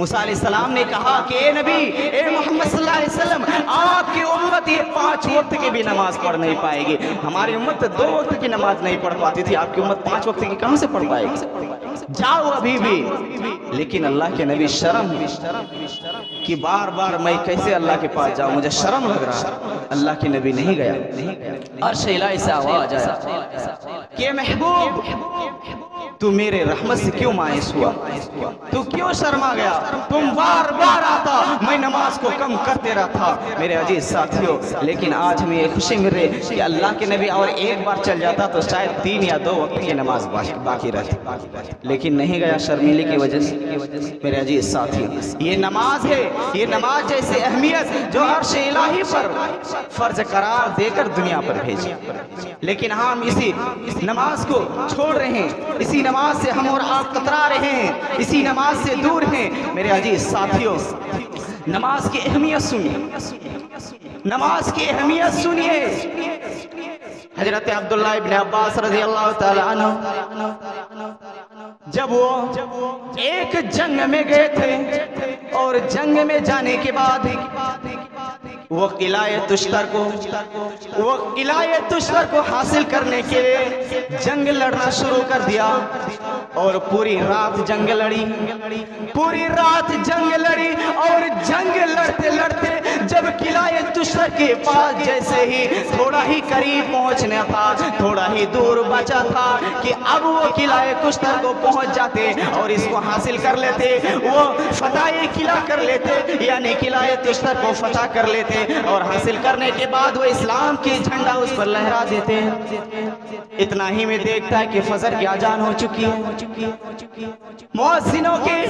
موسیٰ علیہ السلام نے کہا کہ اے نبی، اے محمد صلی اللہ علیہ وسلم، آپ کی امت یہ 5 وقت کی بھی نماز پڑھ نہیں پائے گی. ہماری امت 2 وقت کی نماز نہیں پڑھ پاتی تھی، آپ کی امت 5 وقت کی کہاں سے پڑھ پائے گی؟ جاؤ ابھی بھی. لیکن اللہ کے نبی شرم کہ بار بار میں کیسے اللہ کے پاس جاؤں، مجھے شرم لگ رہا ہے. اللہ کے نبی نہیں گیا. عرش الہی سے آواز آیا کہ محبوب تو میرے رحمت سے کیوں مایوس ہوا، تو کیوں شرما گیا؟ تم بار بار آتا، میں نماز کو کم کرتے رہتا. میرے عزیز ساتھیوں، لیکن آج ہمیں یہ خوشی مل رہی کہ اللہ کے نبی اور ایک بار چل جاتا تو شاید 3 یا 2 وقت کی نماز باقی رہتی، لیکن نہیں گیا شرمیلے کی وجہ سے. میرے عزیز ساتھیوں، یہ نماز ہے، یہ نماز جیسے اہمیت جو عرش الہی پر فرض قرار دے کر دنیا پر بھیجی، لیکن ہم اسی نماز کو چھوڑ رہے ہیں، اسی نماز سے ہم اور آپ کترا رہے ہیں، اسی نماز سے دور ہیں. میرے عزیز ساتھیوں، نماز کی اہمیت سنیے، نماز کی اہمیت سنیے. حضرت عبداللہ ابن عباس رضی اللہ تعالی عنہ جب وہ ایک جنگ میں گئے تھے اور جنگ میں جانے کے بعد وہ قلعہ تشتر کو حاصل کرنے کے لیے جنگ لڑنا شروع کر دیا اور پوری رات جنگ لڑی، پوری رات جنگ لڑی. اور جنگ لڑتے لڑتے جب قلعہ تشتر کے پاس جیسے ہی تھوڑا ہی قریب پہنچنا تھا، تھوڑا ہی دور بچا تھا کہ اب وہ قلعہ تشتر کو پہنچ جاتے اور اس کو حاصل کر لیتے، وہ فتح قلعہ کر لیتے، یعنی قلعہ تشتر کو فتح کر لیتے اور حاصل کرنے کے بعد وہ اسلام کی جھنڈا اس پر لہرا دیتے. اتنا ہی میں دیکھتا ہے کہ فجر کی اذان ہو چکی ہے، مؤذنوں کے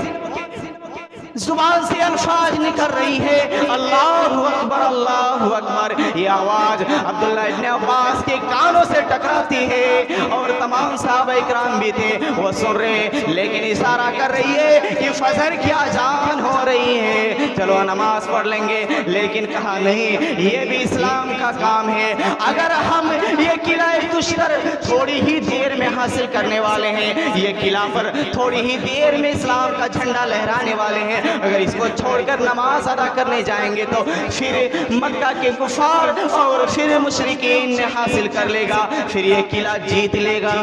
زبان سے الفاظ نکل رہی ہے اللہ اکبر اللہ اکبر. یہ آواز عبداللہ ابن عباس کے کانوں سے ٹکراتی ہے اور تمام صحابہ اکرام بھی تھے، وہ سن رہے لیکن اشارہ کر رہی ہے کہ فجر کی اذان ہو رہی ہے، چلو نماز پڑھ لیں گے. لیکن کہا نہیں، یہ بھی اسلام کا کام ہے. اگر ہم یہ قلعہ تشتر تھوڑی ہی دیر میں حاصل کرنے والے ہیں، یہ قلعہ پر تھوڑی ہی دیر میں اسلام کا جھنڈا لہرانے والے ہیں، اگر اس کو چھوڑ کر نماز ادا کرنے جائیں گے تو پھر مکہ کے کفار اور پھر مشرکین نے حاصل کر لے گا، پھر یہ قلعہ جیت لے گا.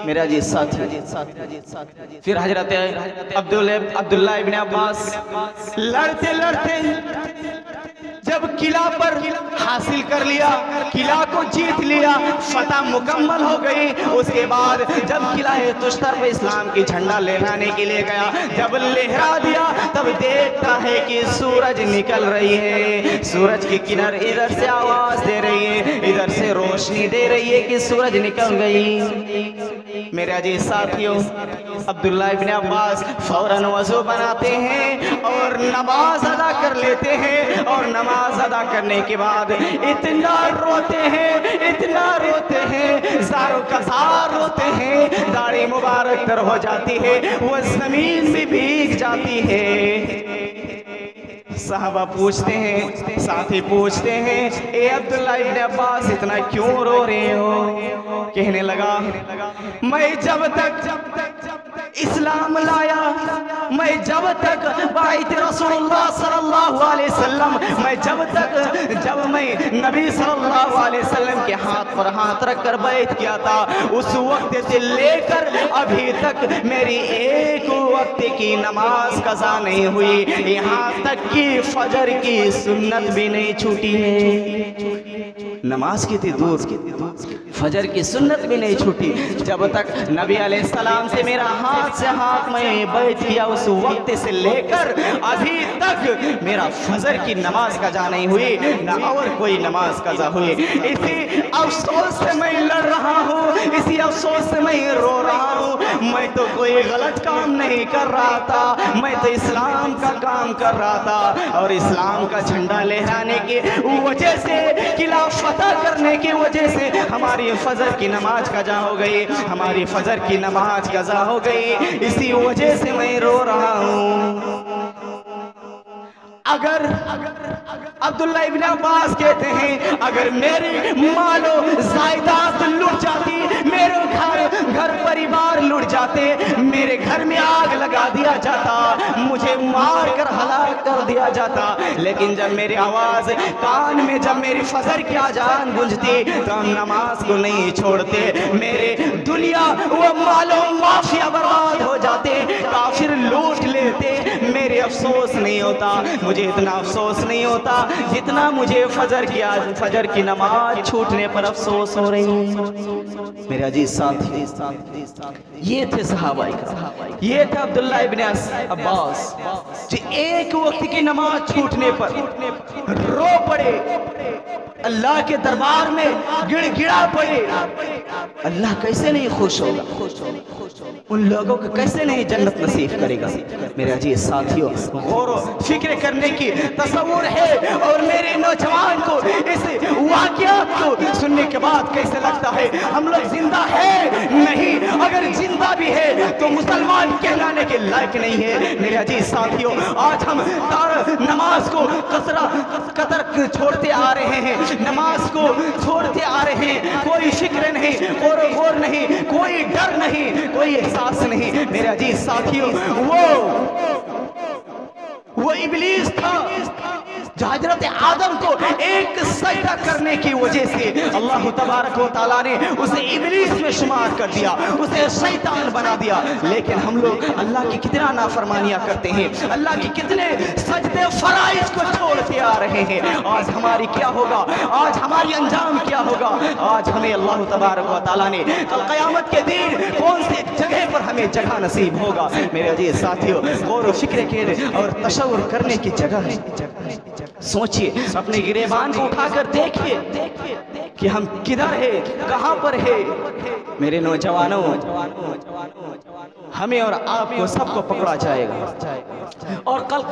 میرا جی ساتھی، پھر حضرت عبداللہ ابن عباس لڑتے لڑتے جب قلعہ پر حاصل کر لیا، قلعہ کو جیت لیا، فتح مکمل ہو گئی. اس کے بعد جب قلعہ تشتر پہ اسلام کی جھنڈا لہرانے کے لیے گیا، جب لہرا دیا تب دیکھتا ہے کہ سورج نکل رہی ہے، سورج کی کنار ادھر سے آواز دے رہی ہے، ادھر سے روشنی دے رہی ہے کہ سورج نکل گئی. میرے عزیز ساتھیوں، عبداللہ ابن عباس فوراً وضو بناتے ہیں اور نماز ادا کر لیتے ہیں، اور نماز ادا کرنے کے بعد اتنا روتے ہیں، اتنا روتے ہیں، زاروں کا زار روتے ہیں، داڑھی مبارک تر ہو جاتی ہے، وہ زمین بھی بھیگ جاتی ہے. صحابہ پوچھتے ہیں، ساتھی پوچھتے ہیں، اے عبداللہ ابن عباس اتنا کیوں رو رہے ہو؟ کہنے لگا، میں جب تک اسلام لایا، میں جب تک بیعت رسول اللہ صلی اللہ علیہ وسلم، جب میں نبی صلی اللہ علیہ وسلم کے ہاتھ پر ہاتھ رکھ کر بیعت کیا تھا، اس وقت سے لے کر ابھی تک میری ایک وقت کی نماز قضا نہیں ہوئی، یہاں تک کہ فجر کی سنت بھی نہیں چھوٹی ہے. نماز کی تھی دور، فجر کی سنت بھی نہیں چھوٹی. جب تک نبی علیہ السلام سے میرا ہاتھ سے ہاتھ میں بیعت کیا، اس وقت سے لے کر ابھی تک میرا فجر کی نماز قضا نہیں ہوئی، نہ اور کوئی نماز قضا ہوئی. اسی افسوس سے میں لڑ رہا ہوں، اسی افسوس سے میں رو رہا ہوں. میں تو کوئی غلط کام نہیں کر رہا تھا، میں تو اسلام کا کام کر رہا تھا، اور اسلام کا جھنڈا لہرانے کی وجہ سے، قلعہ فتح کرنے کی وجہ سے ہماری فجر کی نماز قضا ہو گئی، ہماری فجر کی نماز قضا ہو گئی. اسی وجہ سے میں رو رہا ہوں. اگر عبداللہ ابن عباس کہتے ہیں اگر میری مال و زائدات لٹ جاتی، میرے گھر پریوار لٹ جاتے، میرے گھر میں آگ لگا دیا جاتا، مجھے مار کر ہلاک کر دیا جاتا، لیکن جب میری آواز کان میں، جب میری فجر کی اذان گونجتی تو ہم نماز کو نہیں چھوڑتے، میرے دنیا و مال و مافیا برباد ہو جاتے، کافر لوٹ لیتے، میرے افسوس نہیں ہوتا، مجھے اتنا افسوس نہیں ہوتا جتنا مجھے فجر کی نماز چھوٹنے پر افسوس ہو رہی ہے۔ میرے عزیز ساتھی، یہ تھے صحابہ کرام، یہ تھا عبداللہ ابن عباس جو ایک وقت کی نماز چھوٹنے پر رو پڑے، اللہ کے دربار میں گڑ گڑا پڑے۔ اللہ کیسے نہیں خوش ہوگا، ان لوگوں کو کیسے نہیں جنت نصیب کرے گا۔ میرے عزیز ساتھیوں، غور و فکر کرنے کی تصور ہے، اور میرے نوجوان کو اس واقعات کو سننے کے بعد کیسے لگتا ہے ہم لوگ زندہ ہے؟ نہیں، اگر زندہ بھی ہے تو مسلمان کہلانے کے لائق نہیں ہے۔ میرے عزیز ساتھیوں، آج ہم نماز کو قطر چھوڑتے آ رہے ہیں، نماز کو چھوڑتے آ رہے ہیں، کوئی فکر نہیں، غور نہیں، کوئی ڈر نہیں، کوئی احساس نہیں۔ میرے عزیز ساتھیوں، وہ ابلیس تھا جو حضرت آدم کو ایک سجدہ کرنے کی وجہ سے اللہ تبارک و تعالیٰ نے اسے ابلیس میں شمار کر دیا، اسے شیطان بنا دیا۔ لیکن ہم لوگ اللہ کی کتنا نافرمانیاں کرتے ہیں، اللہ کی کتنے سجدے فرائض کو چھوڑتے آ رہے ہیں۔ آج ہماری کیا ہوگا، آج ہماری انجام کیا ہوگا؟ آج ہمیں اللہ تبارک و تعالیٰ نے کل قیامت کے دن کون سی جگہ پر ہمیں جگہ نصیب ہوگا؟ میرے عزیز ساتھیوں، غور و فکر کے اور تصور کرنے کی جگہ ہے۔ سوچئے، اپنے گریبان کو اٹھا کر دیکھئے کہ ہم کدھر ہیں، کہاں پر ہیں۔ میرے نوجوانوں، ہمیں اور آپ کو سب کو پکڑا جائے گا، اور کل